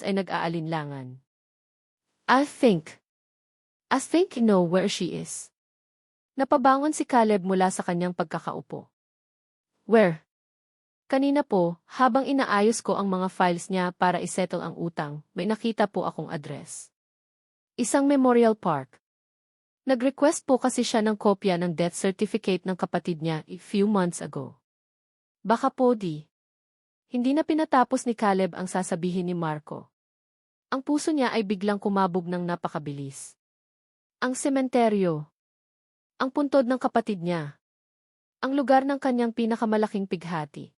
ay nag-aalinlangan. I think you know where she is. Napabangon si Caleb mula sa kanyang pagkakaupo. Where? Kanina po, habang inaayos ko ang mga files niya para isettle ang utang, may nakita po akong address. Isang memorial park. Nag-request po kasi siya ng kopya ng death certificate ng kapatid niya a few months ago. Baka po hindi na pinatapos ni Caleb ang sasabihin ni Marco. Ang puso niya ay biglang kumabog ng napakabilis. Ang sementeryo. Ang puntod ng kapatid niya. Ang lugar ng kanyang pinakamalaking pighati.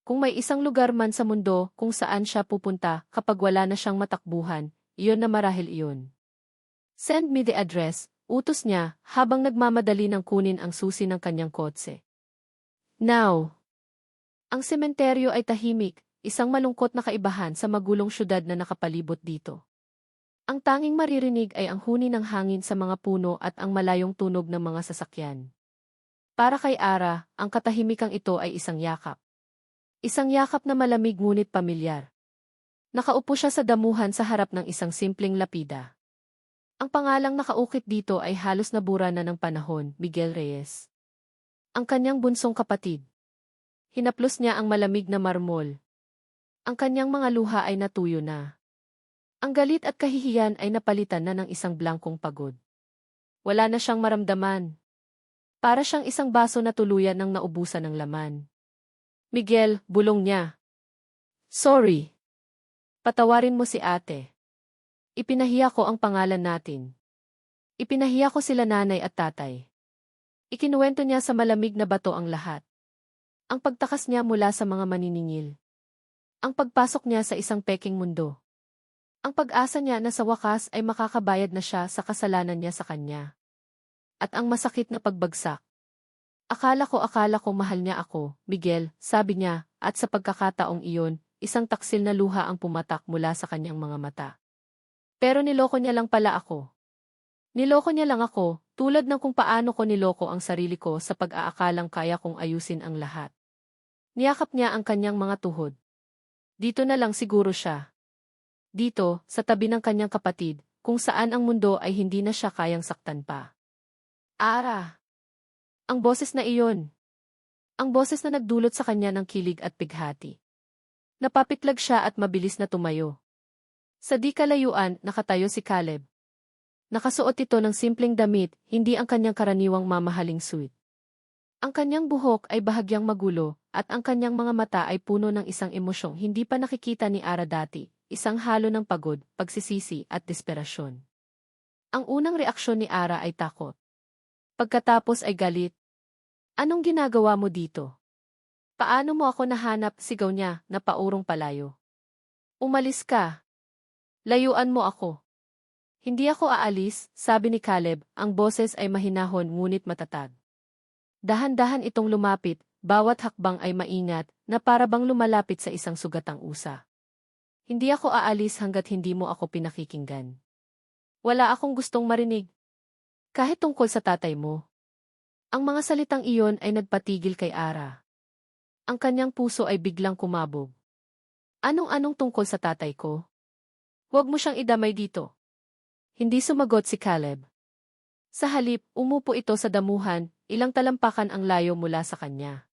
Kung may isang lugar man sa mundo kung saan siya pupunta kapag wala na siyang matakbuhan, iyon na marahil iyon. Send me the address, utos niya habang nagmamadali ng kunin ang susi ng kanyang kotse. Now. Ang sementeryo ay tahimik, isang malungkot na kaibahan sa magulong syudad na nakapalibot dito. Ang tanging maririnig ay ang huni ng hangin sa mga puno at ang malayong tunog ng mga sasakyan. Para kay Ara, ang katahimikang ito ay isang yakap. Isang yakap na malamig ngunit pamilyar. Nakaupo siya sa damuhan sa harap ng isang simpleng lapida. Ang pangalang nakaukit dito ay halos nabura na ng panahon, Miguel Reyes. Ang kanyang bunsong kapatid. Hinaplos niya ang malamig na marmol. Ang kanyang mga luha ay natuyo na. Ang galit at kahihiyan ay napalitan na ng isang blankong pagod. Wala na siyang maramdaman. Para siyang isang baso na tuluyan ng naubusan ng laman. Miguel, bulong niya. Sorry. Patawarin mo si ate. Ipinahiya ko ang pangalan natin. Ipinahiya ko sila nanay at tatay. Ikinuwento niya sa malamig na bato ang lahat. Ang pagtakas niya mula sa mga maniningil. Ang pagpasok niya sa isang peking mundo. Ang pag-asa niya na sa wakas ay makakabayad na siya sa kasalanan niya sa kanya. At ang masakit na pagbagsak. Akala ko mahal niya ako, Miguel, sabi niya, at sa pagkakataong iyon, isang taksil na luha ang pumatak mula sa kanyang mga mata. Pero niloko niya lang pala ako. Niloko niya lang ako, tulad ng kung paano ko niloko ang sarili ko sa pag-aakalang kaya kong ayusin ang lahat. Niyakap niya ang kanyang mga tuhod. Dito na lang siguro siya. Dito, sa tabi ng kanyang kapatid, kung saan ang mundo ay hindi na siya kayang saktan pa. Ara! Ang boses na iyon. Ang boses na nagdulot sa kanya ng kilig at pighati. Napapitlag siya at mabilis na tumayo. Sa di kalayuan, nakatayo si Caleb. Nakasuot ito ng simpleng damit, hindi ang kanyang karaniwang mamahaling suit. Ang kanyang buhok ay bahagyang magulo, at ang kanyang mga mata ay puno ng isang emosyong hindi pa nakikita ni Ara dati, isang halo ng pagod, pagsisisi at desperasyon. Ang unang reaksyon ni Ara ay takot. Pagkatapos ay galit. Anong ginagawa mo dito? Paano mo ako nahanap, sigaw niya, na paurong palayo. Umalis ka. Layuan mo ako. Hindi ako aalis, sabi ni Caleb, ang boses ay mahinahon ngunit matatag. Dahan-dahan itong lumapit, bawat hakbang ay maingat, na para bang lumalapit sa isang sugatang usa. Hindi ako aalis hanggat hindi mo ako pinakikinggan. Wala akong gustong marinig. Kahit tungkol sa tatay mo. Ang mga salitang iyon ay nagpatigil kay Ara. Ang kanyang puso ay biglang kumabog. Anong-anong tungkol sa tatay ko? Huwag mo siyang idamay dito. Hindi sumagot si Caleb. Sa halip, umupo ito sa damuhan, ilang talampakan ang layo mula sa kanya.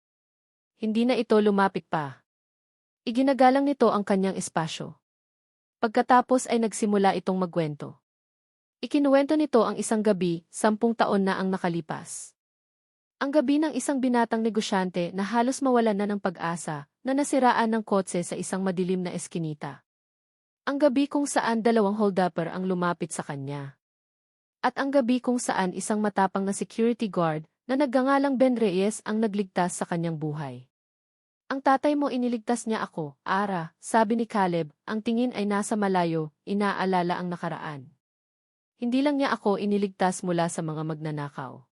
Hindi na ito lumapit pa. Iginagalang nito ang kanyang espasyo. Pagkatapos ay nagsimula itong magkwento. Ikinuwento nito ang isang gabi, 10 taon na ang nakalipas. Ang gabi ng isang binatang negosyante na halos mawalan na ng pag-asa, na nasiraan ng kotse sa isang madilim na eskinita. Ang gabi kung saan 2 hold-upper ang lumapit sa kanya. At ang gabi kung saan isang matapang na security guard, na nagngangalang Ben Reyes ang nagligtas sa kanyang buhay. Ang tatay mo iniligtas niya ako, Ara, sabi ni Caleb, ang tingin ay nasa malayo, inaalala ang nakaraan. Hindi lang niya ako iniligtas mula sa mga magnanakaw.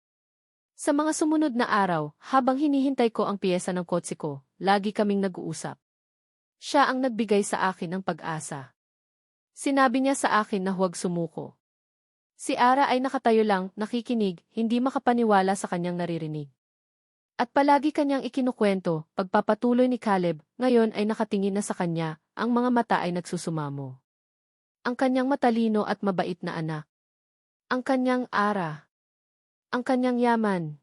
Sa mga sumunod na araw, habang hinihintay ko ang piyesa ng kotse ko, lagi kaming nag-uusap. Siya ang nagbigay sa akin ng pag-asa. Sinabi niya sa akin na huwag sumuko. Si Ara ay nakatayo lang, nakikinig, hindi makapaniwala sa kanyang naririnig. At palagi kanyang ikinukwento, pagpapatuloy ni Caleb, ngayon ay nakatingin na sa kanya, ang mga mata ay nagsusumamo. Ang kanyang matalino at mabait na anak. Ang kanyang Ara. Ang kanyang yaman.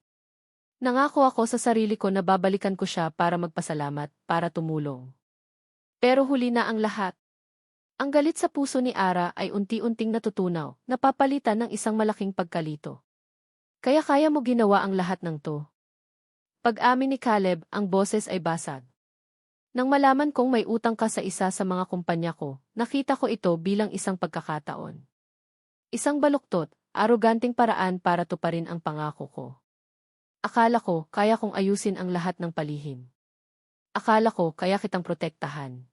Nangako ako sa sarili ko na babalikan ko siya para magpasalamat, para tumulong. Pero huli na ang lahat. Ang galit sa puso ni Ara ay unti-unting natutunaw, napapalitan ng isang malaking pagkalito. Kaya kaya mo ginawa ang lahat ng to. Pag-amin ni Caleb, ang boses ay basag. Nang malaman kong may utang ka sa isa sa mga kumpanya ko, nakita ko ito bilang isang pagkakataon. Isang baluktot, aroganting paraan para tuparin ang pangako ko. Akala ko, kaya kong ayusin ang lahat ng palihim. Akala ko, kaya kitang protektahan.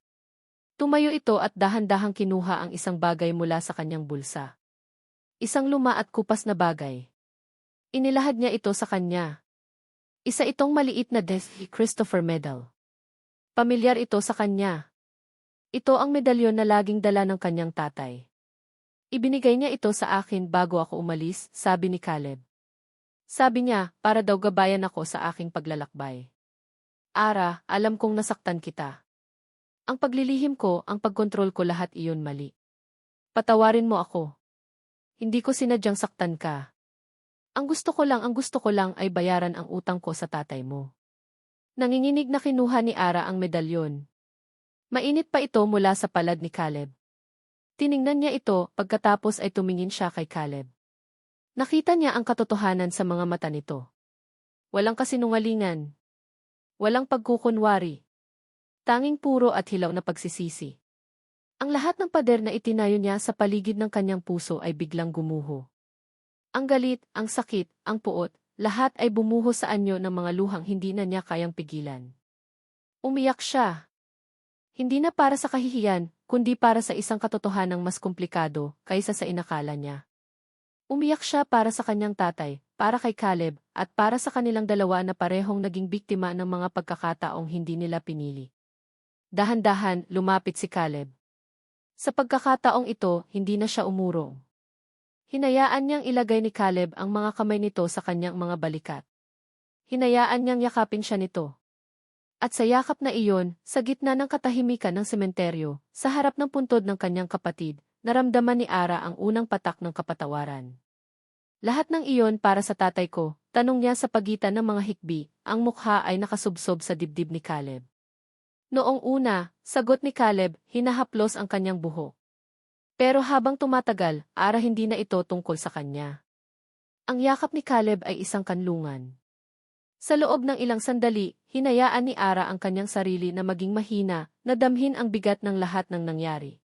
Tumayo ito at dahan-dahang kinuha ang isang bagay mula sa kanyang bulsa. Isang luma at kupas na bagay. Inilahad niya ito sa kanya. Isa itong maliit na Death Christopher Medal. Pamilyar ito sa kanya. Ito ang medalyon na laging dala ng kanyang tatay. Ibinigay niya ito sa akin bago ako umalis, sabi ni Caleb. Sabi niya, para daw gabayan ako sa aking paglalakbay. Ara, alam kong nasaktan kita. Ang paglilihim ko, ang pagkontrol ko lahat iyon mali. Patawarin mo ako. Hindi ko sinadyang saktan ka. Ang gusto ko lang ay bayaran ang utang ko sa tatay mo. Nanginginig na kinuha ni Ara ang medalyon. Mainit pa ito mula sa palad ni Caleb. Tiningnan niya ito, pagkatapos ay tumingin siya kay Caleb. Nakita niya ang katotohanan sa mga mata nito. Walang kasinungalingan. Walang pagkukunwari. Tanging puro at hilaw na pagsisisi. Ang lahat ng pader na itinayo niya sa paligid ng kanyang puso ay biglang gumuho. Ang galit, ang sakit, ang puot, lahat ay bumuho sa anyo ng mga luhang hindi na niya kayang pigilan. Umiyak siya. Hindi na para sa kahihiyan, kundi para sa isang katotohanang mas komplikado kaysa sa inakala niya. Umiyak siya para sa kanyang tatay, para kay Caleb, at para sa kanilang dalawa na parehong naging biktima ng mga pagkakataong hindi nila pinili. Dahan-dahan, lumapit si Caleb. Sa pagkakataong ito, hindi na siya umurong. Hinayaan niyang ilagay ni Caleb ang mga kamay nito sa kanyang mga balikat. Hinayaan niyang yakapin siya nito. At sa yakap na iyon, sa gitna ng katahimikan ng sementeryo, sa harap ng puntod ng kanyang kapatid, naramdaman ni Ara ang unang patak ng kapatawaran. Lahat ng iyon para sa tatay ko, tanong niya sa pagitan ng mga hikbi, ang mukha ay nakasubsob sa dibdib ni Caleb. Noong una, sagot ni Caleb, hinahaplos ang kanyang buhok. Pero habang tumatagal, Ara hindi na ito tungkol sa kanya. Ang yakap ni Caleb ay isang kanlungan. Sa loob ng ilang sandali, hinayaan ni Ara ang kanyang sarili na maging mahina, na damhin ang bigat ng lahat ng nangyari.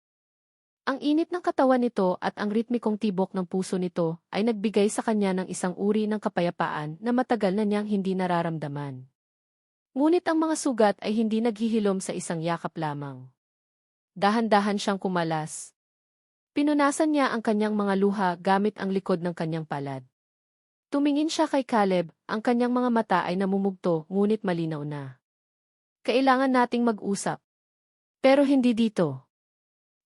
Ang init ng katawan nito at ang ritmikong tibok ng puso nito ay nagbigay sa kanya ng isang uri ng kapayapaan na matagal na niyang hindi nararamdaman. Ngunit ang mga sugat ay hindi naghihilom sa isang yakap lamang. Dahan-dahan siyang kumalas. Pinunasan niya ang kanyang mga luha gamit ang likod ng kanyang palad. Tumingin siya kay Caleb, ang kanyang mga mata ay namumugto ngunit malinaw na. Kailangan nating mag-usap. Pero hindi dito.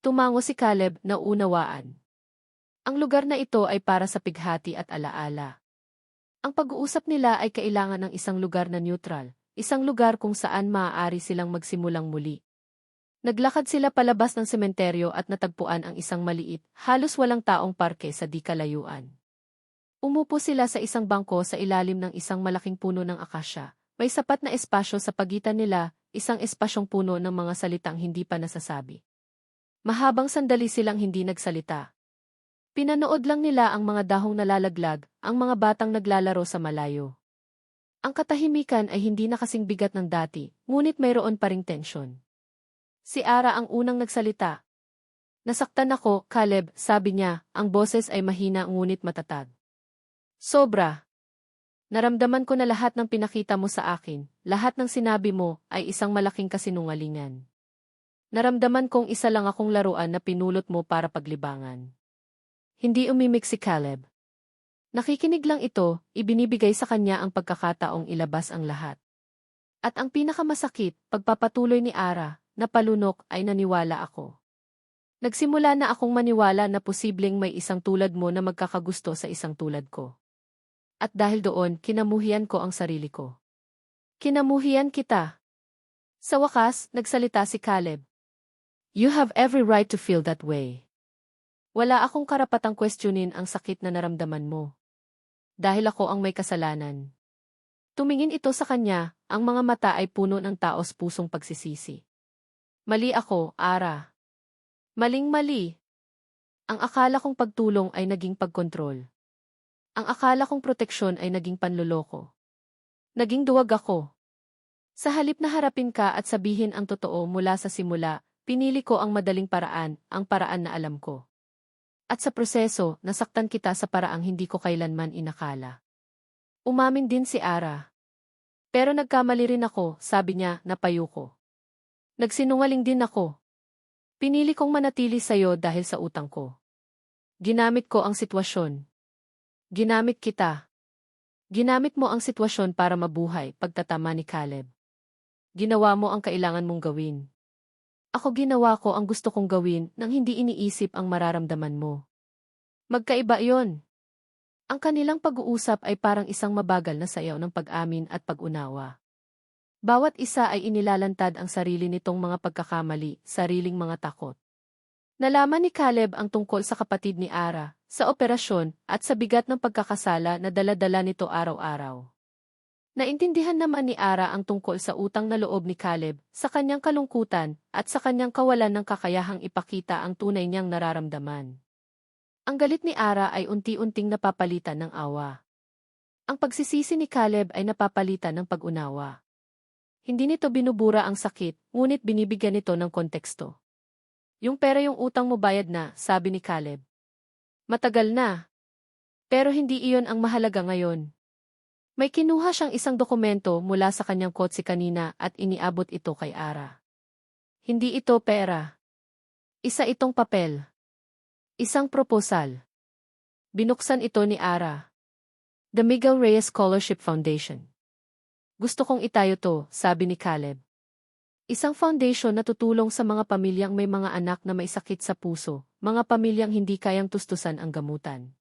Tumango si Caleb na unawaan. Ang lugar na ito ay para sa pighati at alaala. Ang pag-uusap nila ay kailangan ng isang lugar na neutral. Isang lugar kung saan maaari silang magsimulang muli. Naglakad sila palabas ng sementeryo at natagpuan ang isang maliit, halos walang taong parke sa di kalayuan. Umupo sila sa isang bangko sa ilalim ng isang malaking puno ng akasya. May sapat na espasyo sa pagitan nila, isang espasyong puno ng mga salitang hindi pa nasasabi. Mahabang sandali silang hindi nagsalita. Pinanood lang nila ang mga dahong nalalaglag, ang mga batang naglalaro sa malayo. Ang katahimikan ay hindi na kasing bigat ng dati, ngunit mayroon pa ring tensyon. Si Ara ang unang nagsalita. Nasaktan ako, Caleb, sabi niya, ang boses ay mahina ngunit matatag. Sobra. Naramdaman ko na lahat ng pinakita mo sa akin, lahat ng sinabi mo ay isang malaking kasinungalingan. Naramdaman kong isa lang akong laruan na pinulot mo para paglibangan. Hindi umimik si Caleb. Nakikinig lang ito, ibinibigay sa kanya ang pagkakataong ilabas ang lahat. At ang pinakamasakit, pagpapatuloy ni Ara, na palunok ay naniwala ako. Nagsimula na akong maniwala na posibleng may isang tulad mo na magkakagusto sa isang tulad ko. At dahil doon, kinamuhian ko ang sarili ko. Kinamuhian kita. Sa wakas, nagsalita si Caleb. You have every right to feel that way. Wala akong karapatang questionin ang sakit na naramdaman mo. Dahil ako ang may kasalanan. Tumingin ito sa kanya, ang mga mata ay puno ng taos pusong pagsisisi. Mali ako, Ara. Maling-mali. Ang akala kong pagtulong ay naging pagkontrol. Ang akala kong proteksyon ay naging panloloko. Naging duwag ako. Sa halip na harapin ka at sabihin ang totoo mula sa simula, pinili ko ang madaling paraan, ang paraan na alam ko. At sa proseso, nasaktan kita sa paraang hindi ko kailanman inakala. Umamin din si Ara. Pero nagkamali rin ako, sabi niya, napayo ko. Nagsinungaling din ako. Pinili kong manatili sa'yo dahil sa utang ko. Ginamit ko ang sitwasyon. Ginamit kita. Ginamit mo ang sitwasyon para mabuhay, pagtatama ni Caleb. Ginawa mo ang kailangan mong gawin. Ako ginawa ko ang gusto kong gawin nang hindi iniisip ang mararamdaman mo. Magkaiba yon. Ang kanilang pag-uusap ay parang isang mabagal na sayaw ng pag-amin at pag-unawa. Bawat isa ay inilalantad ang sarili nitong mga pagkakamali, sariling mga takot. Nalaman ni Caleb ang tungkol sa kapatid ni Ara, sa operasyon, at sa bigat ng pagkakasala na dala-dala nito araw-araw. Naintindihan naman ni Ara ang tungkol sa utang na loob ni Caleb, sa kanyang kalungkutan, at sa kanyang kawalan ng kakayahang ipakita ang tunay niyang nararamdaman. Ang galit ni Ara ay unti-unting napapalitan ng awa. Ang pagsisisi ni Caleb ay napapalitan ng pag-unawa. Hindi nito binubura ang sakit, ngunit binibigyan nito ng konteksto. Yung pera yung utang mo bayad na, sabi ni Caleb. Matagal na. Pero hindi iyon ang mahalaga ngayon. May kinuha siyang isang dokumento mula sa kanyang kotse kanina at iniabot ito kay Ara. Hindi ito pera. Isa itong papel. Isang proposal. Binuksan ito ni Ara. The Miguel Reyes Scholarship Foundation. Gusto kong itayo to, sabi ni Caleb. Isang foundation na tutulong sa mga pamilyang may mga anak na may sakit sa puso, mga pamilyang hindi kayang tustusan ang gamutan.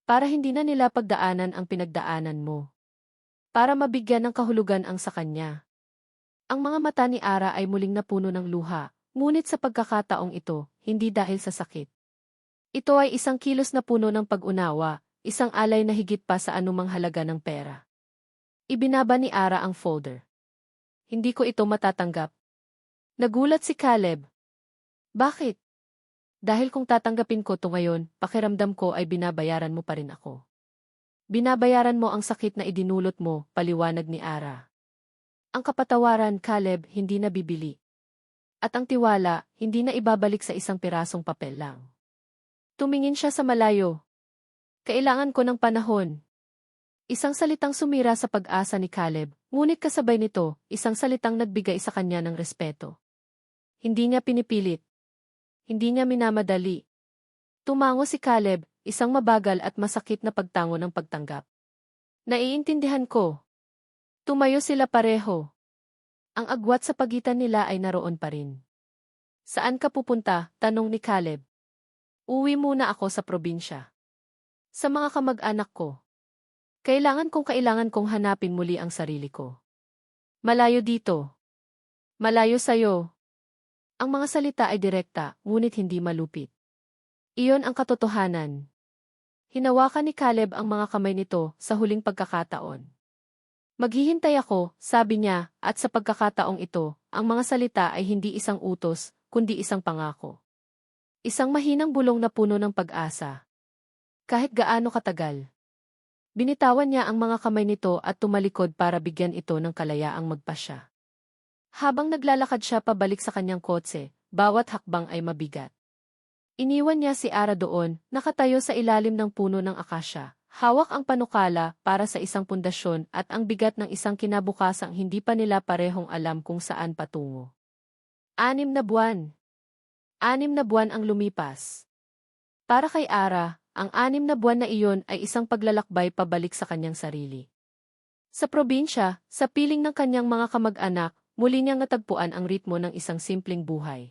Para hindi na nila pagdaanan ang pinagdaanan mo. Para mabigyan ng kahulugan ang sa kanya. Ang mga mata ni Ara ay muling napuno ng luha, ngunit sa pagkakataong ito, hindi dahil sa sakit. Ito ay isang kilos na puno ng pag-unawa, isang alay na higit pa sa anumang halaga ng pera. Ibinaba ni Ara ang folder. Hindi ko ito matatanggap. Nagulat si Caleb. Bakit? Dahil kung tatanggapin ko to ngayon, pakiramdam ko ay binabayaran mo pa rin ako. Binabayaran mo ang sakit na idinulot mo, paliwanag ni Ara. Ang kapatawaran, Caleb, hindi na bibili. At ang tiwala, hindi na ibabalik sa isang pirasong papel lang. Tumingin siya sa malayo. Kailangan ko ng panahon. Isang salitang sumira sa pag-asa ni Caleb, ngunit kasabay nito, isang salitang nagbigay sa kanya ng respeto. Hindi niya pinipilit. Hindi niya minamadali. Tumango si Caleb, isang mabagal at masakit na pagtango ng pagtanggap. Naiintindihan ko. Tumayo sila pareho. Ang agwat sa pagitan nila ay naroon pa rin. Saan ka pupunta? Tanong ni Caleb. Uwi muna ako sa probinsya. Sa mga kamag-anak ko. Kailangan kong hanapin muli ang sarili ko. Malayo dito. Malayo sa'yo. Ang mga salita ay direkta, ngunit hindi malupit. Iyon ang katotohanan. Hinawakan ni Caleb ang mga kamay nito sa huling pagkakataon. Maghihintay ako, sabi niya, at sa pagkakataong ito, ang mga salita ay hindi isang utos, kundi isang pangako. Isang mahinang bulong na puno ng pag-asa. Kahit gaano katagal. Binitawan niya ang mga kamay nito at tumalikod para bigyan ito ng kalayaang magpasya. Habang naglalakad siya pabalik sa kanyang kotse, bawat hakbang ay mabigat. Iniwan niya si Ara doon, nakatayo sa ilalim ng puno ng akasya, hawak ang panukala para sa isang pundasyon at ang bigat ng isang kinabukasang hindi pa nila parehong alam kung saan patungo. 6 na buwan. 6 na buwan ang lumipas. Para kay Ara, ang 6 na buwan na iyon ay isang paglalakbay pabalik sa kanyang sarili. Sa probinsya, sa piling ng kanyang mga kamag-anak, muli niyang natagpuan ang ritmo ng isang simpleng buhay.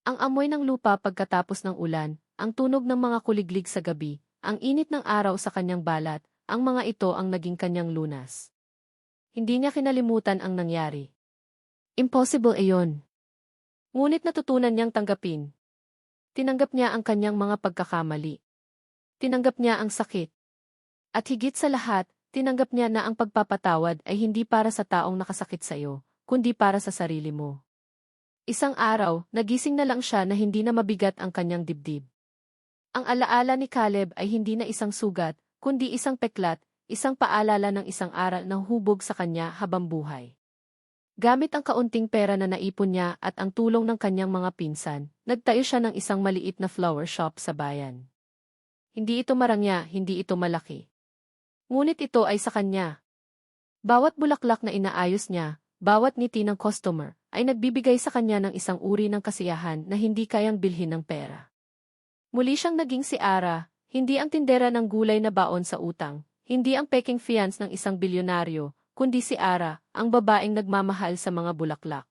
Ang amoy ng lupa pagkatapos ng ulan, ang tunog ng mga kuliglig sa gabi, ang init ng araw sa kanyang balat, ang mga ito ang naging kanyang lunas. Hindi niya kinalimutan ang nangyari. Impossible iyon. Ngunit natutunan niyang tanggapin. Tinanggap niya ang kanyang mga pagkakamali. Tinanggap niya ang sakit. At higit sa lahat, tinanggap niya na ang pagpapatawad ay hindi para sa taong nakasakit sa iyo, kundi para sa sarili mo. Isang araw, nagising na lang siya na hindi na mabigat ang kanyang dibdib. Ang alaala ni Caleb ay hindi na isang sugat, kundi isang peklat, isang paalala ng isang aral na hubog sa kanya habang buhay. Gamit ang kaunting pera na naipon niya at ang tulong ng kanyang mga pinsan, nagtayo siya ng isang maliit na flower shop sa bayan. Hindi ito marangya, hindi ito malaki. Ngunit ito ay sa kanya. Bawat bulaklak na inaayos niya, bawat ngiti ng customer, ay nagbibigay sa kanya ng isang uri ng kasiyahan na hindi kayang bilhin ng pera. Muli siyang naging si Ara, hindi ang tindera ng gulay na baon sa utang, hindi ang peking fiance ng isang bilyonaryo, kundi si Ara, ang babaeng nagmamahal sa mga bulaklak.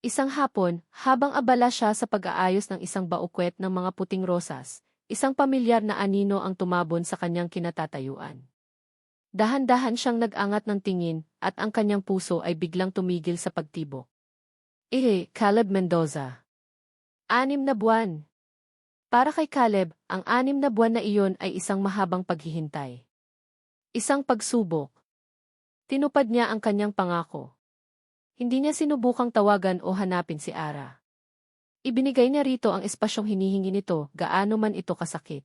Isang hapon, habang abala siya sa pag-aayos ng isang baukwet ng mga puting rosas, isang pamilyar na anino ang tumabon sa kanyang kinatatayuan. Dahan-dahan siyang nag-angat ng tingin at ang kanyang puso ay biglang tumigil sa pagtibok. Caleb Mendoza. 6 na buwan. Para kay Caleb, ang 6 na buwan na iyon ay isang mahabang paghihintay. Isang pagsubok. Tinupad niya ang kanyang pangako. Hindi niya sinubukang tawagan o hanapin si Ara. Ibinigay niya rito ang espasyong hinihingi nito, gaano man ito kasakit.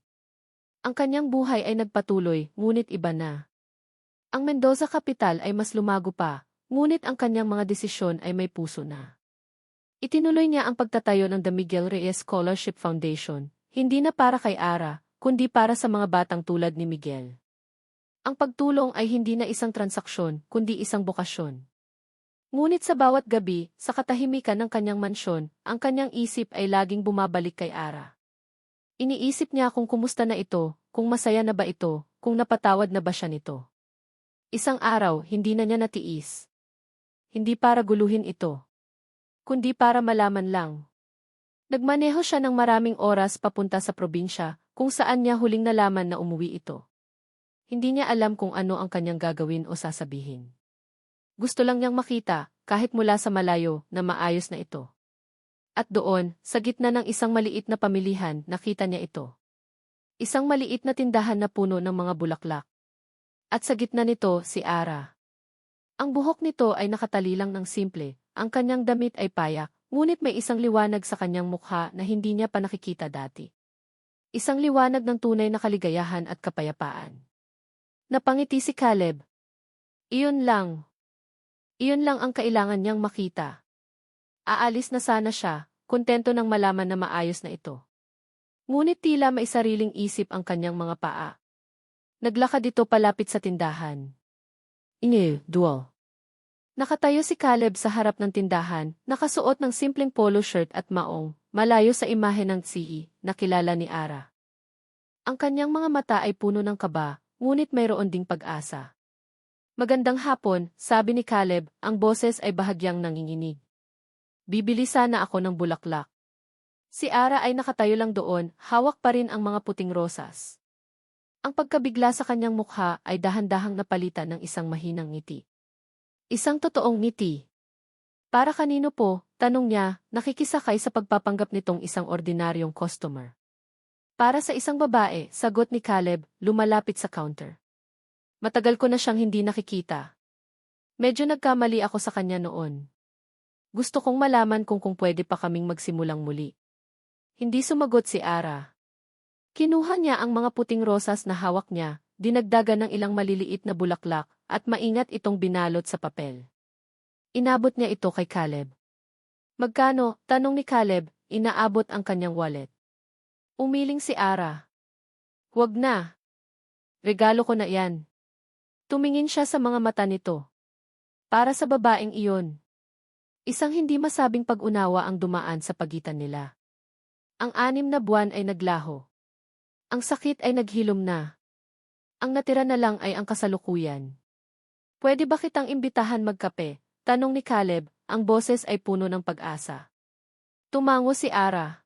Ang kanyang buhay ay nagpatuloy, ngunit iba na. Ang Mendoza Capital ay mas lumago pa, ngunit ang kanyang mga desisyon ay may puso na. Itinuloy niya ang pagtatayo ng The Miguel Reyes Scholarship Foundation, hindi na para kay Ara, kundi para sa mga batang tulad ni Miguel. Ang pagtulong ay hindi na isang transaksyon, kundi isang bokasyon. Ngunit sa bawat gabi, sa katahimikan ng kanyang mansyon, ang kanyang isip ay laging bumabalik kay Ara. Iniisip niya kung kumusta na ito, kung masaya na ba ito, kung napatawad na ba siya nito. Isang araw, hindi na niya natiis. Hindi para guluhin ito, kundi para malaman lang. Nagmaneho siya ng maraming oras papunta sa probinsya, kung saan niya huling nalaman na umuwi ito. Hindi niya alam kung ano ang kanyang gagawin o sasabihin. Gusto lang niyang makita, kahit mula sa malayo, na maayos na ito. At doon, sa gitna ng isang maliit na pamilihan, nakita niya ito. Isang maliit na tindahan na puno ng mga bulaklak. At sa gitna nito, si Ara. Ang buhok nito ay nakatali lang ng simple, ang kanyang damit ay payak, ngunit may isang liwanag sa kanyang mukha na hindi niya pa nakikita dati. Isang liwanag ng tunay na kaligayahan at kapayapaan. Napangiti si Caleb. Iyon lang. Iyon lang ang kailangan niyang makita. Aalis na sana siya, kontento nang malaman na maayos na ito. Ngunit tila may sariling isip ang kanyang mga paa. Naglakad ito palapit sa tindahan. Dual. Nakatayo si Caleb sa harap ng tindahan, nakasuot ng simpleng polo shirt at maong, malayo sa imahe ng tsihi, na kilala ni Ara. Ang kanyang mga mata ay puno ng kaba, ngunit mayroon ding pag-asa. Magandang hapon, sabi ni Caleb, ang boses ay bahagyang nanginginig. Bibili sana ako ng bulaklak. Si Ara ay nakatayo lang doon, hawak pa rin ang mga puting rosas. Ang pagkabigla sa kanyang mukha ay dahan-dahang napalitan ng isang mahinang ngiti. Isang totoong ngiti. Para kanino po, tanong niya, nakikisakay sa pagpapanggap nitong isang ordinaryong customer. Para sa isang babae, sagot ni Caleb, lumalapit sa counter. Matagal ko na siyang hindi nakikita. Medyo nagkamali ako sa kanya noon. Gusto kong malaman kung pwede pa kaming magsimulang muli. Hindi sumagot si Ara. Kinuha niya ang mga puting rosas na hawak niya, dinagdagan ng ilang maliliit na bulaklak, at maingat itong binalot sa papel. Inabot niya ito kay Caleb. Magkano? Tanong ni Caleb, inaabot ang kanyang wallet. Umiling si Ara. Huwag na. Regalo ko na yan. Tumingin siya sa mga mata nito. Para sa babaeng iyon. Isang hindi masabing pag-unawa ang dumaan sa pagitan nila. Ang 6 na buwan ay naglaho. Ang sakit ay naghilom na. Ang natira na lang ay ang kasalukuyan. Pwede ba kitang imbitahan magkape? Tanong ni Caleb, ang boses ay puno ng pag-asa. Tumango si Ara.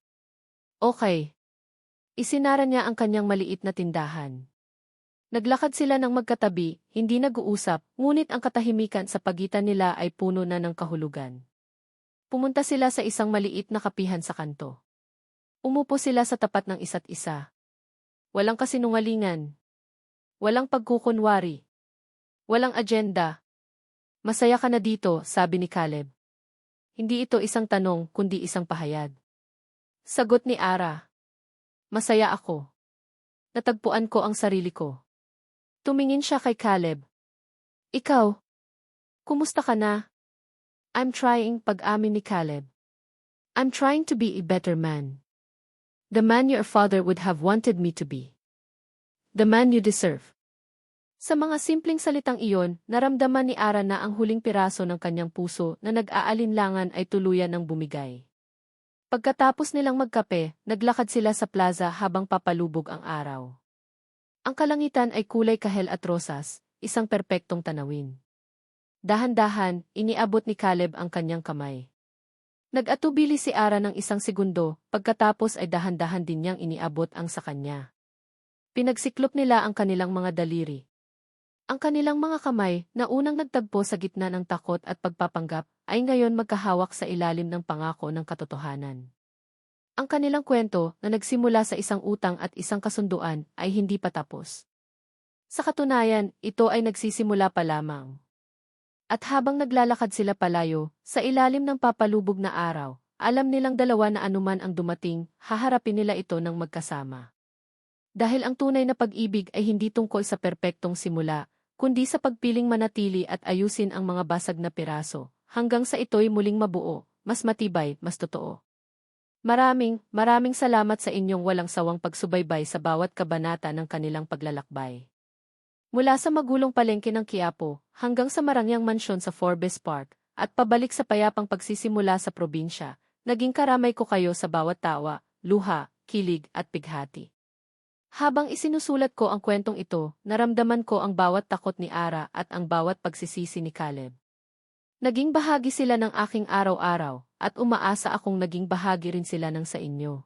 Okay. Isinara niya ang kanyang maliit na tindahan. Naglakad sila ng magkatabi, hindi nag-uusap, ngunit ang katahimikan sa pagitan nila ay puno na ng kahulugan. Pumunta sila sa isang maliit na kapihan sa kanto. Umupo sila sa tapat ng isa't isa. Walang kasinungalingan. Walang pagkukunwari. Walang agenda. Masaya ka na dito, sabi ni Caleb. Hindi ito isang tanong, kundi isang pahayag. Sagot ni Ara. Masaya ako. Natagpuan ko ang sarili ko. Tumingin siya kay Caleb. Ikaw? Kumusta ka na? I'm trying, pag-amin ni Caleb. I'm trying to be a better man. The man your father would have wanted me to be. The man you deserve. Sa mga simpleng salitang iyon, naramdaman ni Ara na ang huling piraso ng kanyang puso na nag-aalinlangan ay tuluyan ng bumigay. Pagkatapos nilang magkape, naglakad sila sa plaza habang papalubog ang araw. Ang kalangitan ay kulay kahel at rosas, isang perpektong tanawin. Dahan-dahan, iniabot ni Caleb ang kanyang kamay. Nag-atubili si Ara ng isang segundo, pagkatapos ay dahan-dahan din niyang iniabot ang sa kanya. Pinagsiklop nila ang kanilang mga daliri. Ang kanilang mga kamay, na unang nagtagpo sa gitna ng takot at pagpapanggap, ay ngayon magkahawak sa ilalim ng pangako ng katotohanan. Ang kanilang kwento, na nagsimula sa isang utang at isang kasunduan, ay hindi pa tapos. Sa katunayan, ito ay nagsisimula pa lamang. At habang naglalakad sila palayo, sa ilalim ng papalubog na araw, alam nilang dalawa na anuman ang dumating, haharapin nila ito ng magkasama. Dahil ang tunay na pag-ibig ay hindi tungkol sa perpektong simula, kundi sa pagpiling manatili at ayusin ang mga basag na piraso, hanggang sa ito'y muling mabuo, mas matibay, mas totoo. Maraming salamat sa inyong walang sawang pagsubaybay sa bawat kabanata ng kanilang paglalakbay. Mula sa magulong palengke ng Quiapo, hanggang sa marangyang mansyon sa Forbes Park, at pabalik sa payapang pagsisimula sa probinsya, naging karamay ko kayo sa bawat tawa, luha, kilig at pighati. Habang isinusulat ko ang kwentong ito, naramdaman ko ang bawat takot ni Ara at ang bawat pagsisisi ni Caleb. Naging bahagi sila ng aking araw-araw, at umaasa akong naging bahagi rin sila ng sa inyo.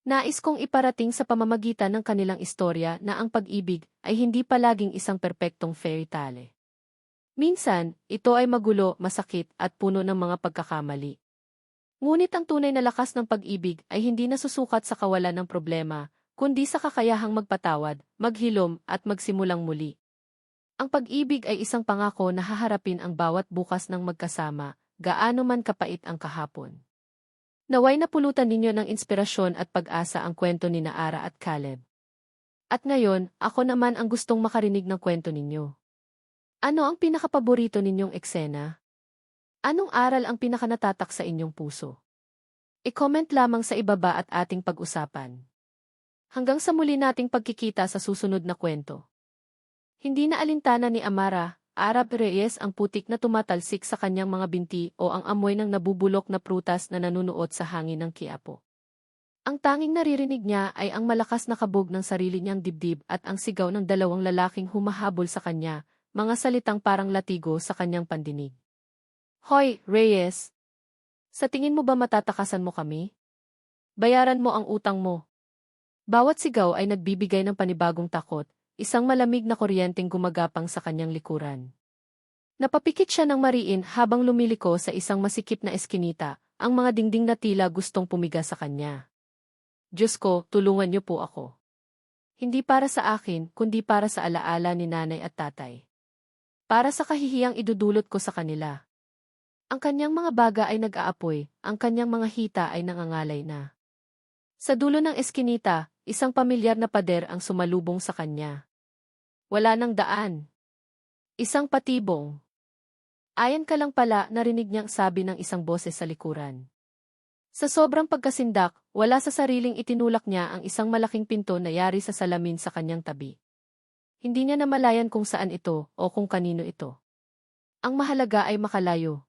Nais kong iparating sa pamamagitan ng kanilang istorya na ang pag-ibig ay hindi palaging isang perpektong fairy tale. Minsan, ito ay magulo, masakit at puno ng mga pagkakamali. Ngunit ang tunay na lakas ng pag-ibig ay hindi nasusukat sa kawalan ng problema, kundi sa kakayahang magpatawad, maghilom, at magsimulang muli. Ang pag-ibig ay isang pangako na haharapin ang bawat bukas ng magkasama, gaano man kapait ang kahapon. Naway napulutan ninyo ng inspirasyon at pag-asa ang kwento ni Ara at Caleb. At ngayon, ako naman ang gustong makarinig ng kwento ninyo. Ano ang pinakapaborito ninyong eksena? Anong aral ang pinakanatatak sa inyong puso? I-comment lamang sa ibaba at ating pag-usapan. Hanggang sa muli nating pagkikita sa susunod na kwento. Hindi na alintana ni Amara, Arab Reyes ang putik na tumatalsik sa kanyang mga binti o ang amoy ng nabubulok na prutas na nanunuot sa hangin ng Quiapo. Ang tanging naririnig niya ay ang malakas na kabog ng sarili niyang dibdib at ang sigaw ng dalawang lalaking humahabol sa kanya, mga salitang parang latigo sa kanyang pandinig. Hoy, Reyes! Sa tingin mo ba matatakasan mo kami? Bayaran mo ang utang mo. Bawat sigaw ay nagbibigay ng panibagong takot, isang malamig na kuryenteng gumagapang sa kanyang likuran. Napapikit siya ng mariin habang lumiliko sa isang masikip na eskinita, ang mga dingding na tila gustong pumiga sa kanya. Diyos ko, tulungan niyo po ako. Hindi para sa akin, kundi para sa alaala ni nanay at tatay. Para sa kahihiyang idudulot ko sa kanila. Ang kanyang mga baga ay nag-aapoy, ang kanyang mga hita ay nangangalay na. Sa dulo ng eskinita, isang pamilyar na pader ang sumalubong sa kanya. Wala nang daan. Isang patibong. Ayan ka lang pala, narinig niyang sabi ng isang boses sa likuran. Sa sobrang pagkasindak, wala sa sariling itinulak niya ang isang malaking pinto na yari sa salamin sa kanyang tabi. Hindi niya namalayan kung saan ito o kung kanino ito. Ang mahalaga ay makalayo.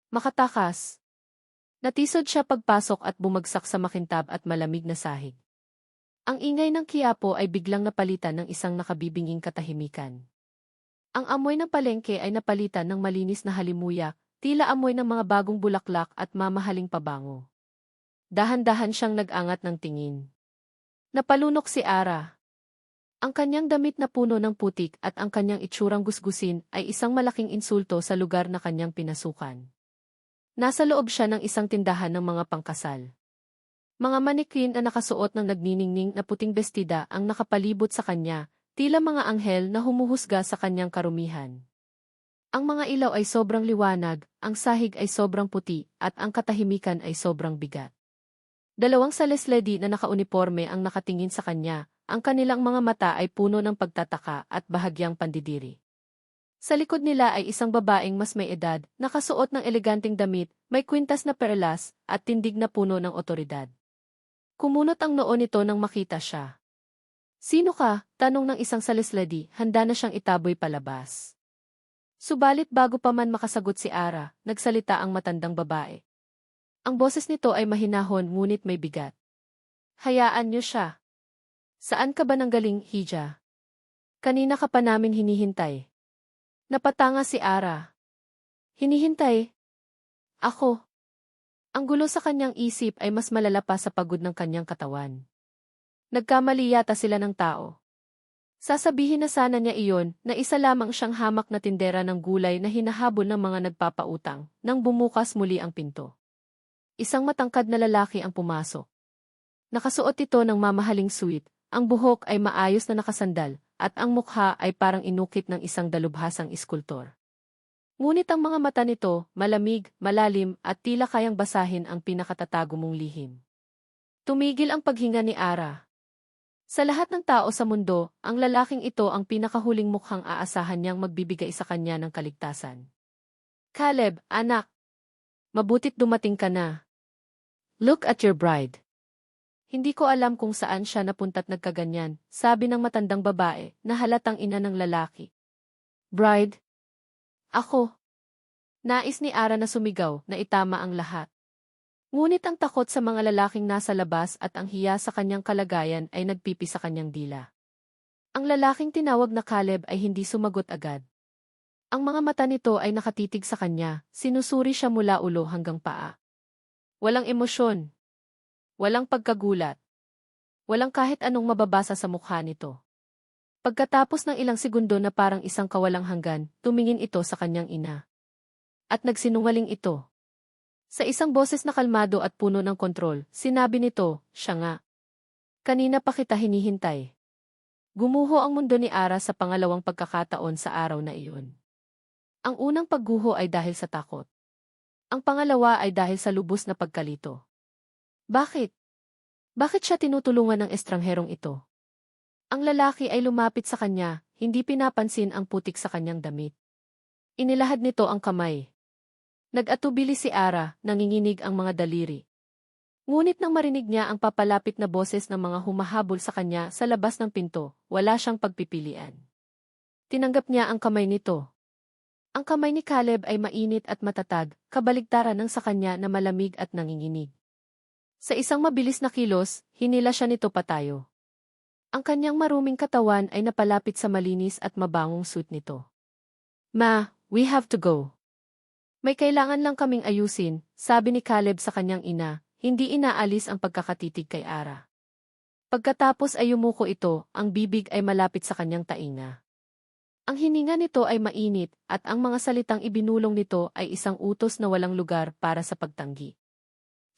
Makatakas. Natisod siya pagpasok at bumagsak sa makintab at malamig na sahig. Ang ingay ng Quiapo ay biglang napalitan ng isang nakabibinging katahimikan. Ang amoy ng palengke ay napalitan ng malinis na halimuyak, tila amoy ng mga bagong bulaklak at mamahaling pabango. Dahan-dahan siyang nag-angat ng tingin. Napalunok si Ara. Ang kanyang damit na puno ng putik at ang kanyang itsurang gusgusin ay isang malaking insulto sa lugar na kanyang pinasukan. Nasa loob siya ng isang tindahan ng mga pangkasal. Mga manikin na nakasuot ng nagniningning na puting bestida ang nakapalibot sa kanya, tila mga anghel na humuhusga sa kanyang karumihan. Ang mga ilaw ay sobrang liwanag, ang sahig ay sobrang puti, at ang katahimikan ay sobrang bigat. Dalawang salesledi na nakauniporme ang nakatingin sa kanya, ang kanilang mga mata ay puno ng pagtataka at bahagyang pandidiri. Sa likod nila ay isang babaeng mas may edad, nakasuot ng eleganteng damit, may kwintas na perlas, at tindig na puno ng otoridad. Kumunot ang noo nito nang makita siya. "Sino ka?" tanong ng isang salesledi, handa na siyang itaboy palabas. Subalit bago pa man makasagot si Ara, nagsalita ang matandang babae. Ang boses nito ay mahinahon ngunit may bigat. "Hayaan niyo siya. Saan ka ba nanggaling, Hija? Kanina ka pa namin hinihintay." Napatanga si Ara. "Hinihintay? Ako?" Ang gulo sa kanyang isip ay mas malala pa sa pagod ng kanyang katawan. Nagkamali yata sila ng tao. Sasabihin na sana niya iyon na isa lamang siyang hamak na tindera ng gulay na hinahabol ng mga nagpapautang nang bumukas muli ang pinto. Isang matangkad na lalaki ang pumasok. Nakasuot ito ng mamahaling suit, ang buhok ay maayos na nakasandal, at ang mukha ay parang inukit ng isang dalubhasang iskultor. Ngunit ang mga mata nito, malamig, malalim at tila kayang basahin ang pinakatatago mong lihim. Tumigil ang paghinga ni Ara. Sa lahat ng tao sa mundo, ang lalaking ito ang pinakahuling mukhang aasahan niyang magbibigay sa kanya ng kaligtasan. "Caleb, anak. Mabutit dumating ka na. Look at your bride." "Hindi ko alam kung saan siya napunta't nagkaganyan," sabi ng matandang babae na halatang ina ng lalaki. "Bride? Ako?" Nais ni Ara na sumigaw na itama ang lahat. Ngunit ang takot sa mga lalaking nasa labas at ang hiya sa kanyang kalagayan ay nagpipi sa kanyang dila. Ang lalaking tinawag na Caleb ay hindi sumagot agad. Ang mga mata nito ay nakatitig sa kanya, sinusuri siya mula ulo hanggang paa. Walang emosyon. Walang pagkagulat. Walang kahit anong mababasa sa mukha nito. Pagkatapos ng ilang segundo na parang isang kawalang hanggan, tumingin ito sa kanyang ina. At nagsinungaling ito. Sa isang boses na kalmado at puno ng kontrol, sinabi nito, "Siya nga. Kanina pa kita hinihintay." Gumuho ang mundo ni Ara sa pangalawang pagkakataon sa araw na iyon. Ang unang pagguho ay dahil sa takot. Ang pangalawa ay dahil sa lubos na pagkalito. Bakit? Bakit siya tinutulungan ng estrangherong ito? Ang lalaki ay lumapit sa kanya, hindi pinapansin ang putik sa kanyang damit. Inilahad nito ang kamay. Nag-atubili si Ara, nanginginig ang mga daliri. Ngunit nang marinig niya ang papalapit na boses ng mga humahabol sa kanya sa labas ng pinto, wala siyang pagpipilian. Tinanggap niya ang kamay nito. Ang kamay ni Caleb ay mainit at matatag, kabaligtaran ng sa kanya na malamig at nanginginig. Sa isang mabilis na kilos, hinila siya nito patayo. Ang kanyang maruming katawan ay napalapit sa malinis at mabangong suit nito. "Ma, we have to go. May kailangan lang kaming ayusin," sabi ni Caleb sa kanyang ina, hindi inaalis ang pagkakatitig kay Ara. Pagkatapos ay yumuko ito, ang bibig ay malapit sa kanyang tainga. Ang hininga nito ay mainit, at ang mga salitang ibinulong nito ay isang utos na walang lugar para sa pagtanggi.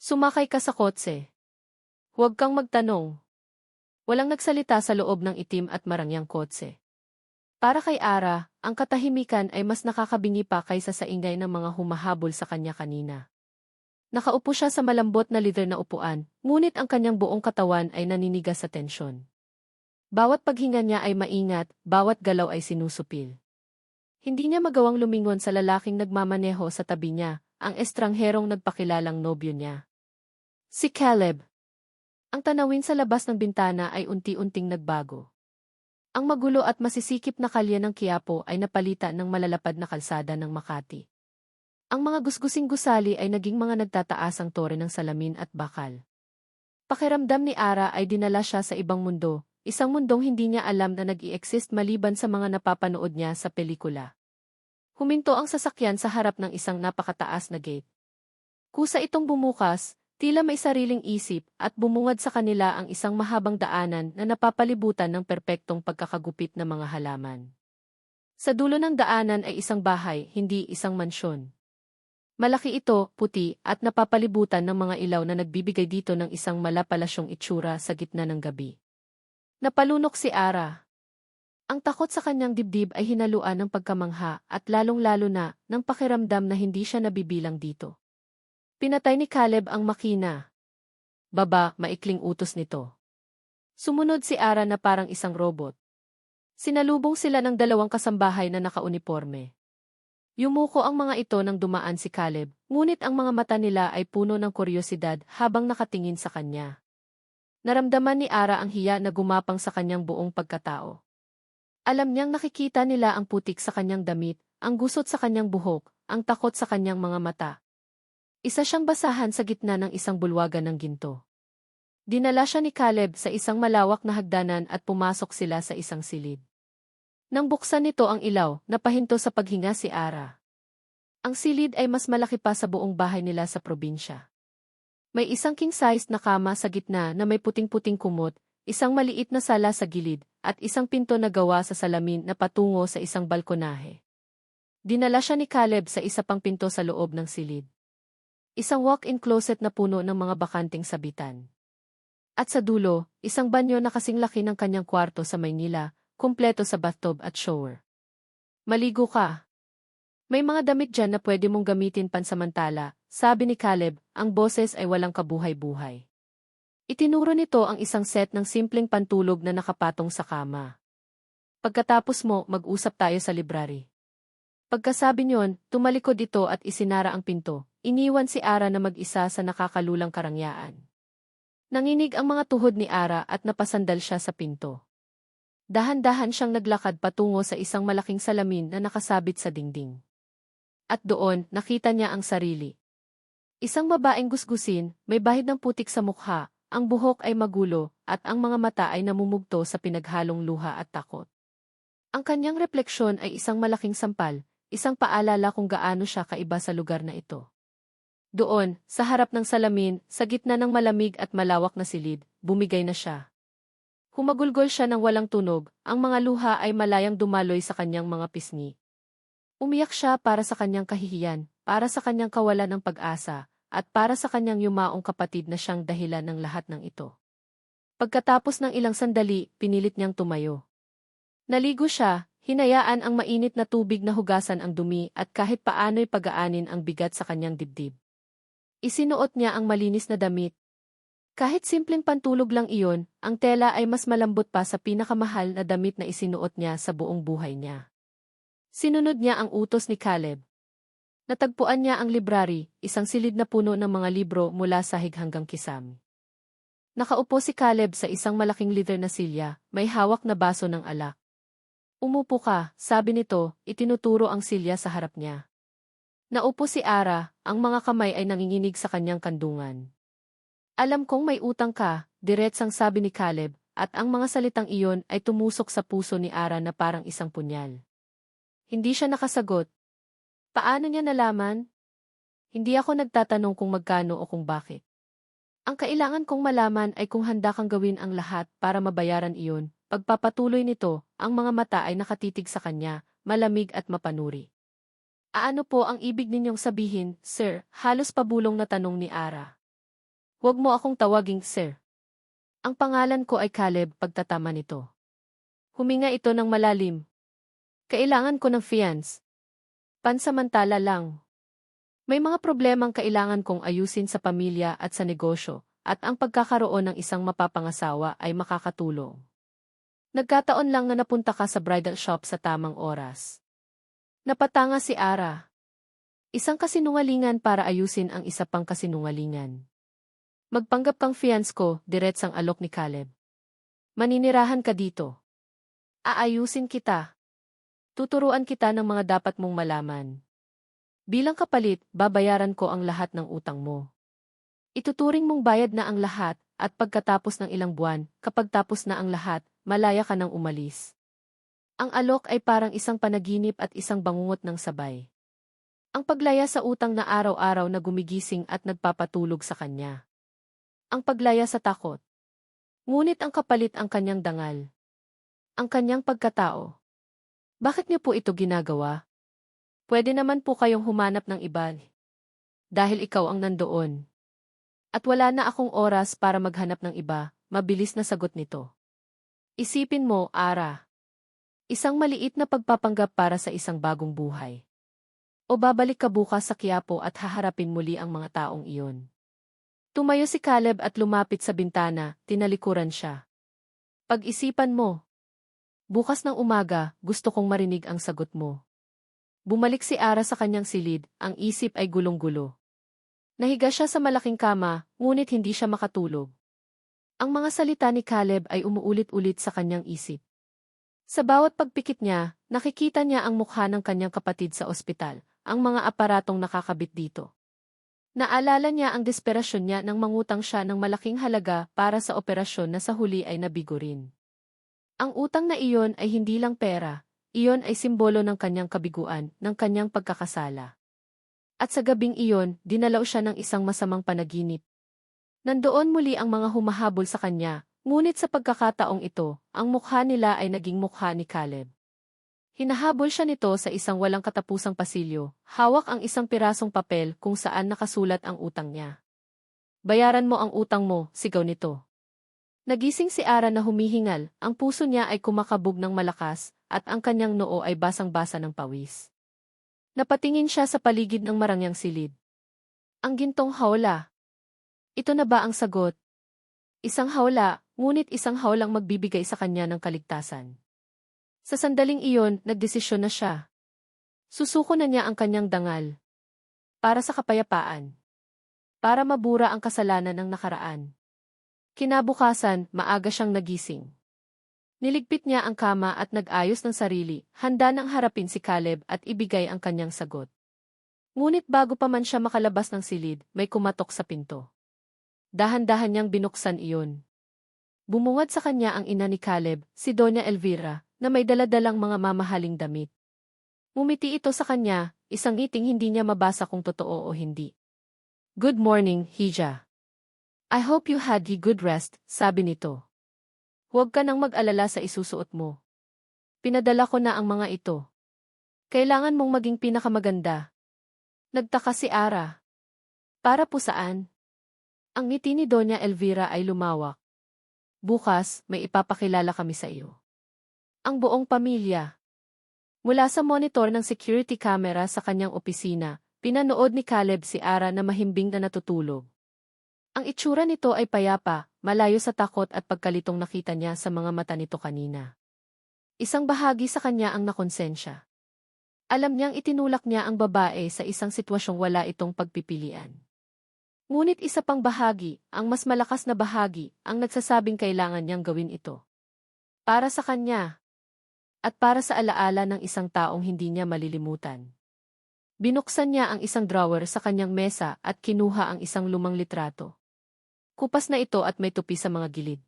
"Sumakay ka sa kotse. Huwag kang magtanong." Walang nagsalita sa loob ng itim at marangyang kotse. Para kay Ara, ang katahimikan ay mas nakakabingi pa kaysa sa ingay ng mga humahabol sa kanya kanina. Nakaupo siya sa malambot na leather na upuan, ngunit ang kanyang buong katawan ay naninigas sa tensyon. Bawat paghinga niya ay maingat, bawat galaw ay sinusupil. Hindi niya magawang lumingon sa lalaking nagmamaneho sa tabi niya, ang estrangherong nagpakilalang nobyo niya. Si Caleb. Ang tanawin sa labas ng bintana ay unti-unting nagbago. Ang magulo at masisikip na kalye ng Quiapo ay napalitan ng malalapad na kalsada ng Makati. Ang mga gusgusing gusali ay naging mga nagtataasang tore ng salamin at bakal. Pakiramdam ni Ara ay dinala siya sa ibang mundo, isang mundong hindi niya alam na nag-i-exist maliban sa mga napapanood niya sa pelikula. Huminto ang sasakyan sa harap ng isang napakataas na gate. Kusa itong bumukas, Tila may sariling isip at bumungad sa kanila ang isang mahabang daanan na napapalibutan ng perpektong pagkakagupit ng mga halaman. Sa dulo ng daanan ay isang bahay, hindi isang mansyon. Malaki ito, puti, at napapalibutan ng mga ilaw na nagbibigay dito ng isang malapalasyong itsura sa gitna ng gabi. Napalunok si Ara. Ang takot sa kanyang dibdib ay hinaluan ng pagkamangha at lalong-lalo na ng pakiramdam na hindi siya nabibilang dito. Pinatay ni Caleb ang makina. Baba, maikling utos nito. Sumunod si Ara na parang isang robot. Sinalubong sila ng dalawang kasambahay na nakauniporme. Yumuko ang mga ito nang dumaan si Caleb, ngunit ang mga mata nila ay puno ng kuryosidad habang nakatingin sa kanya. Naramdaman ni Ara ang hiya na gumapang sa kanyang buong pagkatao. Alam niyang nakikita nila ang putik sa kanyang damit, ang gusot sa kanyang buhok, ang takot sa kanyang mga mata. Isa siyang basahan sa gitna ng isang bulwagan ng ginto. Dinala siya ni Caleb sa isang malawak na hagdanan at pumasok sila sa isang silid. Nang buksan nito ang ilaw, napahinto sa paghinga si Ara. Ang silid ay mas malaki pa sa buong bahay nila sa probinsya. May isang king-sized na kama sa gitna na may puting-puting kumot, isang maliit na sala sa gilid, at isang pinto na gawa sa salamin na patungo sa isang balkonahe. Dinala siya ni Caleb sa isa pang pinto sa loob ng silid. Isang walk-in closet na puno ng mga bakanting sabitan. At sa dulo, isang banyo na kasing laki ng kanyang kwarto sa Maynila, kumpleto sa bathtub at shower. Maligo ka. May mga damit dyan na pwede mong gamitin pansamantala, sabi ni Caleb, ang boses ay walang kabuhay-buhay. Itinuro nito ang isang set ng simpleng pantulog na nakapatong sa kama. Pagkatapos mo, mag-usap tayo sa library. Pagkasabi niyon, tumalikod ito at isinara ang pinto. Iniwan si Ara na mag-isa sa nakakalulang karangyaan. Nanginig ang mga tuhod ni Ara at napasandal siya sa pinto. Dahan-dahan siyang naglakad patungo sa isang malaking salamin na nakasabit sa dingding. At doon, nakita niya ang sarili. Isang babaeng gusgusin, may bahid ng putik sa mukha, ang buhok ay magulo, at ang mga mata ay namumugto sa pinaghalong luha at takot. Ang kanyang refleksyon ay isang malaking sampal, isang paalala kung gaano siya kaiba sa lugar na ito. Doon, sa harap ng salamin, sa gitna ng malamig at malawak na silid, bumigay na siya. Humagulgol siya ng walang tunog, ang mga luha ay malayang dumaloy sa kanyang mga pisngi. Umiyak siya para sa kanyang kahihiyan, para sa kanyang kawalan ng pag-asa, at para sa kanyang yumaong kapatid na siyang dahilan ng lahat ng ito. Pagkatapos ng ilang sandali, pinilit niyang tumayo. Naligo siya, hinayaan ang mainit na tubig na hugasan ang dumi at kahit paano'y pagaanin ang bigat sa kanyang dibdib. Isinuot niya ang malinis na damit. Kahit simpleng pantulog lang iyon, ang tela ay mas malambot pa sa pinakamahal na damit na isinuot niya sa buong buhay niya. Sinunod niya ang utos ni Caleb. Natagpuan niya ang library, isang silid na puno ng mga libro mula sahig hanggang kisam. Nakaupo si Caleb sa isang malaking leather na silya, may hawak na baso ng alak. Umupo ka, sabi nito, itinuturo ang silya sa harap niya. Naupo si Ara, ang mga kamay ay nanginginig sa kanyang kandungan. Alam kong may utang ka, diretsang sabi ni Caleb, at ang mga salitang iyon ay tumusok sa puso ni Ara na parang isang punyal. Hindi siya nakasagot. Paano niya nalaman? Hindi ako nagtatanong kung magkano o kung bakit. Ang kailangan kong malaman ay kung handa kang gawin ang lahat para mabayaran iyon. Pagpapatuloy nito, ang mga mata ay nakatitig sa kanya, malamig at mapanuri. Ano po ang ibig ninyong sabihin, sir? Halos pabulong na tanong ni Ara. Huwag mo akong tawaging sir. Ang pangalan ko ay Caleb, pagtatama nito. Huminga ito ng malalim. Kailangan ko ng fiance. Pansamantala lang. May mga problemang kailangan kong ayusin sa pamilya at sa negosyo, at ang pagkakaroon ng isang mapapangasawa ay makakatulong. Nagkataon lang na napunta ka sa bridal shop sa tamang oras. Napatanga si Ara. Isang kasinungalingan para ayusin ang isa pang kasinungalingan. Magpanggap kang fiance ko, diretsang alok ni Caleb. Maninirahan ka dito. Aayusin kita. Tuturuan kita ng mga dapat mong malaman. Bilang kapalit, babayaran ko ang lahat ng utang mo. Ituturing mong bayad na ang lahat, at pagkatapos ng ilang buwan, kapag tapos na ang lahat, malaya ka nang umalis. Ang alok ay parang isang panaginip at isang bangungot ng sabay. Ang paglaya sa utang na araw-araw na gumigising at nagpapatulog sa kanya. Ang paglaya sa takot. Ngunit ang kapalit ang kanyang dangal. Ang kanyang pagkatao. Bakit niyo po ito ginagawa? Pwede naman po kayong humanap ng iba. Dahil ikaw ang nandoon. At wala na akong oras para maghanap ng iba, mabilis na sagot nito. Isipin mo, Ara. Isang maliit na pagpapanggap para sa isang bagong buhay. O babalik ka bukas sa Quiapo at haharapin muli ang mga taong iyon. Tumayo si Caleb at lumapit sa bintana, tinalikuran siya. Pag-isipan mo. Bukas ng umaga, gusto kong marinig ang sagot mo. Bumalik si Ara sa kanyang silid, ang isip ay gulong-gulo. Nahiga siya sa malaking kama, ngunit hindi siya makatulog. Ang mga salita ni Caleb ay umuulit-ulit sa kanyang isip. Sa bawat pagpikit niya, nakikita niya ang mukha ng kanyang kapatid sa ospital, ang mga aparatong nakakabit dito. Naalala niya ang desperasyon niya nang mangutang siya ng malaking halaga para sa operasyon na sa huli ay nabigo rin. Ang utang na iyon ay hindi lang pera, iyon ay simbolo ng kanyang kabiguan, ng kanyang pagkakasala. At sa gabing iyon, dinalaw siya ng isang masamang panaginip. Nandoon muli ang mga humahabol sa kanya, ngunit sa pagkakataong ito, ang mukha nila ay naging mukha ni Caleb. Hinahabol siya nito sa isang walang katapusang pasilyo, hawak ang isang pirasong papel kung saan nakasulat ang utang niya. Bayaran mo ang utang mo, sigaw nito. Nagising si Ara na humihingal, ang puso niya ay kumakabog ng malakas, at ang kanyang noo ay basang-basa ng pawis. Napatingin siya sa paligid ng marangyang silid. Ang gintong hawla. Ito na ba ang sagot? Isang hawla, ngunit isang hawlang magbibigay sa kanya ng kaligtasan. Sa sandaling iyon, nagdesisyon na siya. Susuko na niya ang kanyang dangal. Para sa kapayapaan. Para mabura ang kasalanan ng nakaraan. Kinabukasan, maaga siyang nagising. Niligpit niya ang kama at nag-ayos ng sarili, handa nang harapin si Caleb at ibigay ang kanyang sagot. Ngunit bago pa man siya makalabas ng silid, may kumatok sa pinto. Dahan-dahan niyang binuksan iyon. Bumungad sa kanya ang ina ni Caleb, si Doña Elvira, na may daladalang mga mamahaling damit. Ngumiti ito sa kanya, isang ngiting hindi niya mabasa kung totoo o hindi. Good morning, Hija. I hope you had a good rest, sabi nito. Huwag ka nang mag-alala sa isusuot mo. Pinadala ko na ang mga ito. Kailangan mong maging pinakamaganda. Nagtaka si Ara. Para po saan? Ang ngiti ni Doña Elvira ay lumawak. Bukas, may ipapakilala kami sa iyo. Ang buong pamilya. Mula sa monitor ng security camera sa kanyang opisina, pinanood ni Caleb si Ara na mahimbing na natutulog. Ang itsura nito ay payapa, malayo sa takot at pagkalitong nakita niya sa mga mata nito kanina. Isang bahagi sa kanya ang nakonsensya. Alam niyang itinulak niya ang babae sa isang sitwasyong wala itong pagpipilian. Ngunit isa pang bahagi, ang mas malakas na bahagi, ang nagsasabing kailangan niyang gawin ito. Para sa kanya. At para sa alaala ng isang taong hindi niya malilimutan. Binuksan niya ang isang drawer sa kanyang mesa at kinuha ang isang lumang litrato. Kupas na ito at may tupi sa mga gilid.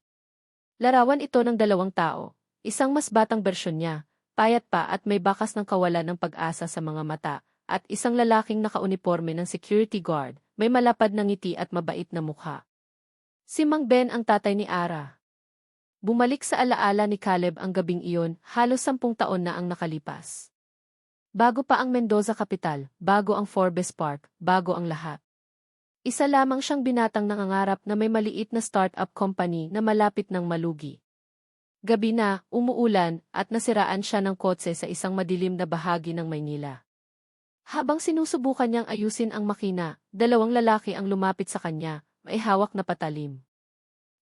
Larawan ito ng dalawang tao, isang mas batang bersyon niya, payat pa at may bakas ng kawalan ng pag-asa sa mga mata, at isang lalaking nakauniforme ng security guard, may malapad na ngiti at mabait na mukha. Si Mang Ben ang tatay ni Ara. Bumalik sa alaala ni Caleb ang gabing iyon, halos 10 taon na ang nakalipas. Bago pa ang Mendoza Capital, bago ang Forbes Park, bago ang lahat. Isa lamang siyang binatang nangangarap na may maliit na startup company na malapit ng malugi. Gabi na, umuulan, at nasiraan siya ng kotse sa isang madilim na bahagi ng Maynila. Habang sinusubukan niyang ayusin ang makina, 2 lalaki ang lumapit sa kanya, may hawak na patalim.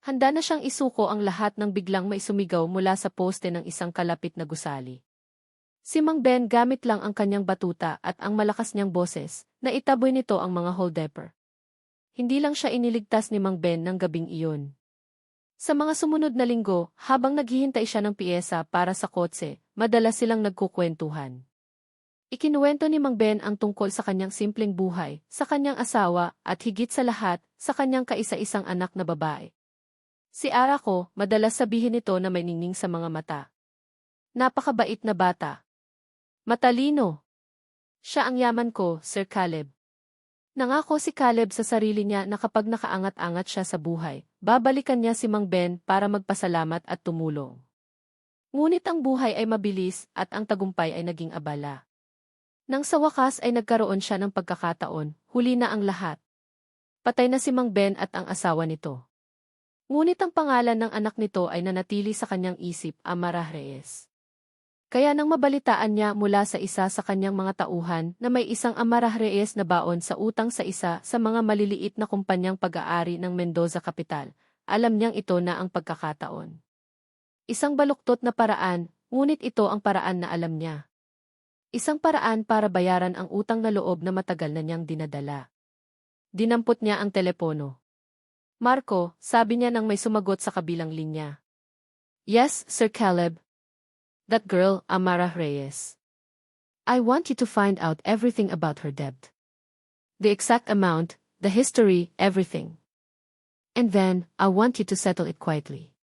Handa na siyang isuko ang lahat nang biglang may sumigaw mula sa poste ng isang kalapit na gusali. Si Mang Ben gamit lang ang kanyang batuta at ang malakas niyang boses, na itaboy nito ang mga holdepper. Hindi lang siya iniligtas ni Mang Ben ng gabing iyon. Sa mga sumunod na linggo, habang naghihintay siya ng piyesa para sa kotse, madalas silang nagkukwentuhan. Ikinuwento ni Mang Ben ang tungkol sa kanyang simpleng buhay, sa kanyang asawa, at higit sa lahat, sa kanyang kaisa-isang anak na babae. Si Ara ko, madalas sabihin nito na may ningning sa mga mata. Napakabait na bata. Matalino. Siya ang yaman ko, Sir Caleb. Nangako si Caleb sa sarili niya na kapag nakaangat-angat siya sa buhay, babalikan niya si Mang Ben para magpasalamat at tumulong. Ngunit ang buhay ay mabilis at ang tagumpay ay naging abala. Nang sa wakas ay nagkaroon siya ng pagkakataon, huli na ang lahat. Patay na si Mang Ben at ang asawa nito. Ngunit ang pangalan ng anak nito ay nanatili sa kanyang isip, Amara Reyes. Kaya nang mabalitaan niya mula sa isa sa kanyang mga tauhan na may isang Amara Reyes na baon sa utang sa isa sa mga maliliit na kumpanyang pag-aari ng Mendoza Capital, alam niyang ito na ang pagkakataon. Isang baluktot na paraan, ngunit ito ang paraan na alam niya. Isang paraan para bayaran ang utang na loob na matagal na niyang dinadala. Dinampot niya ang telepono. Marco, sabi niya nang may sumagot sa kabilang linya. Yes, Sir Caleb. That girl, Amara Reyes. I want you to find out everything about her debt. The exact amount, the history, everything. And then, I want you to settle it quietly.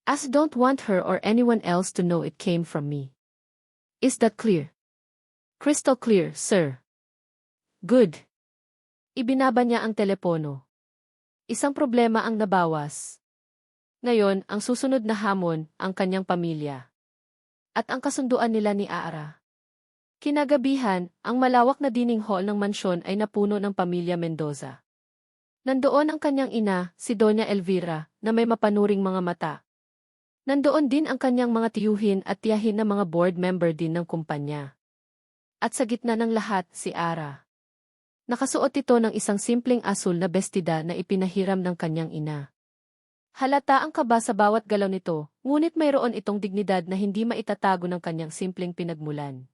As don't want her or anyone else to know it came from me. Is that clear? Crystal clear, sir. Good. Ibinaba niya ang telepono. Isang problema ang nabawas. Ngayon, ang susunod na hamon, ang kanyang pamilya. At ang kasunduan nila ni Ara. Kinagabihan, ang malawak na dining hall ng mansyon ay napuno ng pamilya Mendoza. Nandoon ang kanyang ina, si Doña Elvira, na may mapanuring mga mata. Nandoon din ang kanyang mga tiyuhin at tiyahin na mga board member din ng kumpanya. At sa gitna ng lahat, si Ara. Nakasuot ito ng isang simpleng asul na bestida na ipinahiram ng kanyang ina. Halata ang kaba sa bawat galaw nito, ngunit mayroon itong dignidad na hindi maitatago ng kanyang simpleng pinagmulan.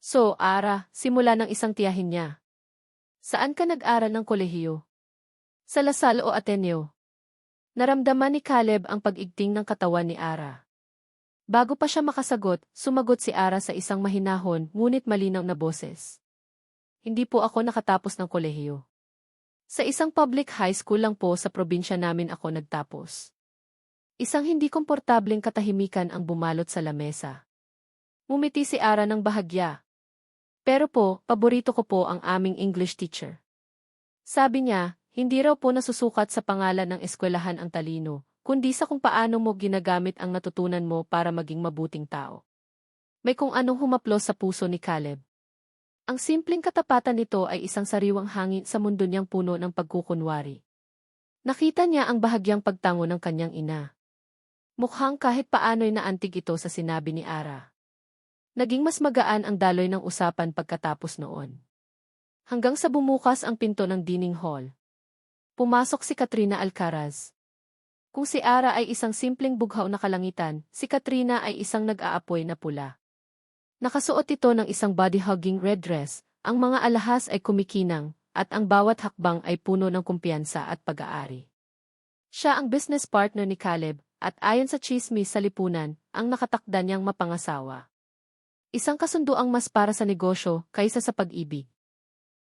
So, Ara, simula ng isang tiyahin niya. Saan ka nag-aral ng kolehiyo? Sa Lasal o Ateneo? Naramdaman ni Caleb ang pag-igting ng katawan ni Ara. Bago pa siya makasagot, sumagot si Ara sa isang mahinahon ngunit malinaw na boses. Hindi po ako nakatapos ng kolehiyo. Sa isang public high school lang po sa probinsya namin ako nagtapos. Isang hindi komportableng katahimikan ang bumalot sa lamesa. Ngumiti si Ara ng bahagya. Pero po, paborito ko po ang aming English teacher. Sabi niya, hindi raw po nasusukat sa pangalan ng eskwelahan ang talino, kundi sa kung paano mo ginagamit ang natutunan mo para maging mabuting tao. May kung anong humaplos sa puso ni Caleb. Ang simpleng katapatan nito ay isang sariwang hangin sa mundo niyang puno ng pagkukunwari. Nakita niya ang bahagyang pagtango ng kanyang ina. Mukhang kahit paano'y naantig ito sa sinabi ni Ara. Naging mas magaan ang daloy ng usapan pagkatapos noon. Hanggang sa bumukas ang pinto ng dining hall. Pumasok si Katrina Alcaraz. Kung si Ara ay isang simpleng bughaw na kalangitan, si Katrina ay isang nag-aapoy na pula. Nakasuot ito ng isang body-hugging red dress, ang mga alahas ay kumikinang, at ang bawat hakbang ay puno ng kumpiyansa at pag-aari. Siya ang business partner ni Caleb, at ayon sa tsismis sa lipunan, ang nakatakda niyang mapangasawa. Isang kasunduang mas para sa negosyo kaysa sa pag-ibig.